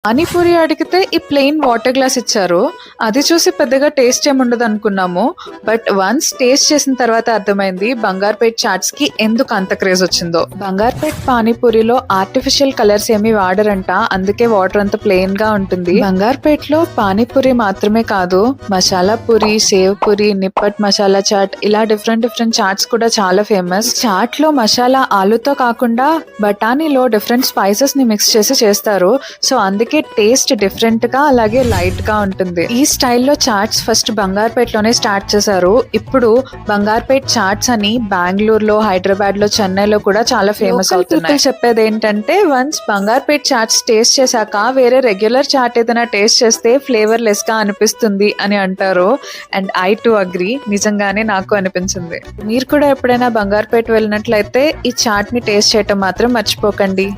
పానీపూరి అడిగితే ఈ plain water glass ఇచ్చారు. అది చూసి పెద్దగా టేస్ట్ ఏముండదు అనుకున్నాము. బట్ వన్స్ టేస్ట్ చేసిన తర్వాత అర్థమైంది బంగార్పేట్ చాట్స్ కి ఎందుకు అంత క్రేజ్ వచ్చిందో. బంగార్పేట్ పానీపూరిలో ఆర్టిఫిషియల్ కలర్స్ ఏమీ వాడరంట, అందుకే వాటర్ అంత ప్లెయిన్ గా ఉంటుంది. బంగార్పేట్ లో పానీపూరి మాత్రమే కాదు, మసాలా పూరి, సేవ్ పూరి, నిప్పట్ మసాలా చాట్, ఇలా డిఫరెంట్ చాట్స్ కూడా చాలా ఫేమస్. చాట్ లో మసాలా ఆలుతో కాకుండా బఠానీలో డిఫరెంట్ స్పైసెస్ ని మిక్స్ చేసి చేస్తారు. సో అందుకే టేస్ట్ డిఫరెంట్ గా అలాగే లైట్ గా ఉంటుంది. ఈ స్టైల్లో చాట్స్ ఫస్ట్ బంగార్పేట్ లోనే స్టార్ట్ చేశారు. ఇప్పుడు బంగార్పేట్ చాట్స్ అని బెంగళూరులో, హైదరాబాద్ లో, చెన్నైలో కూడా చాలా ఫేమస్ అవుతున్నాయి. చెప్పేది ఏంటంటే వన్స్ బంగార్పేట్ చాట్స్ టేస్ట్ చేశాక వేరే రెగ్యులర్ చాట్ ఏదైనా టేస్ట్ చేస్తే ఫ్లేవర్ లెస్ గా అనిపిస్తుంది అని అంటారు. అండ్ ఐ టు అగ్రీ, నిజంగానే నాకు అనిపించింది. మీరు కూడా ఎప్పుడైనా బంగార్పేట్ వెళ్ళినట్లయితే ఈ చాట్ ని టేస్ట్ చేయటం మాత్రం మర్చిపోకండి.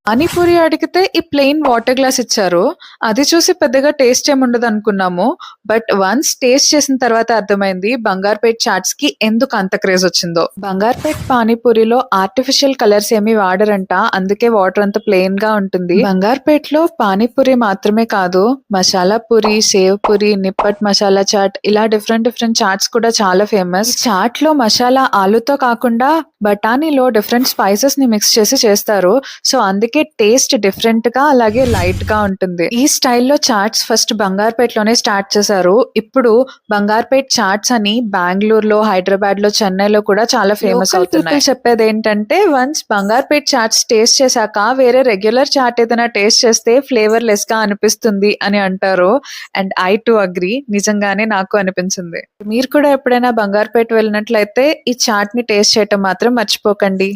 పానీపూరి అడిగితే ఈ ప్లెయిన్ వాటర్ గ్లాస్ ఇచ్చారు. అది చూసి పెద్దగా టేస్ట్ ఏముండదు అనుకున్నాము. బట్ వన్స్ టేస్ట్ చేసిన తర్వాత అర్థమైంది బంగార్పేట్ చాట్స్ కి ఎందుకు అంత క్రేజ్ వచ్చిందో. బంగార్పేట్ పానీపూరిలో ఆర్టిఫిషియల్ కలర్స్ ఏమీ వాడరంట, అందుకే వాటర్ అంత ప్లెయిన్ గా ఉంటుంది. బంగార్పేట్ లో పానీపూరి మాత్రమే కాదు, మసాలా పూరి, సేవ్ పూరి, నిప్పట్ మసాలా చాట్, ఇలా డిఫరెంట్ చాట్స్ కూడా చాలా ఫేమస్. చాట్ లో మసాలా ఆలుతో కాకుండా బఠానీలో డిఫరెంట్ స్పైసెస్ ని మిక్స్ చేసి చేస్తారు. సో అందుకే టేస్ట్ డిఫరెంట్ గా అలాగే లైట్ గా ఉంటుంది. ఈ స్టైల్లో చాట్స్ ఫస్ట్ బంగార్పేట్ లోనే స్టార్ట్ చేశారు. ఇప్పుడు బంగార్పేట్ చాట్స్ అని బెంగళూరులో, హైదరాబాద్ లో, చెన్నైలో కూడా చాలా ఫేమస్ అవుతున్నాయి. చెప్పేది ఏంటంటే వన్స్ బంగార్పేట్ చాట్స్ టేస్ట్ చేశాక వేరే రెగ్యులర్ చాట్ ఏదైనా టేస్ట్ చేస్తే ఫ్లేవర్ లెస్ గా అనిపిస్తుంది అని అంటారు. అండ్ ఐ టు అగ్రీ, నిజంగానే నాకు అనిపించింది. మీరు కూడా ఎప్పుడైనా బంగార్పేట్ వెళ్ళినట్లయితే ఈ చాట్ ని టేస్ట్ చేయటం మాత్రం మర్చిపోకండి.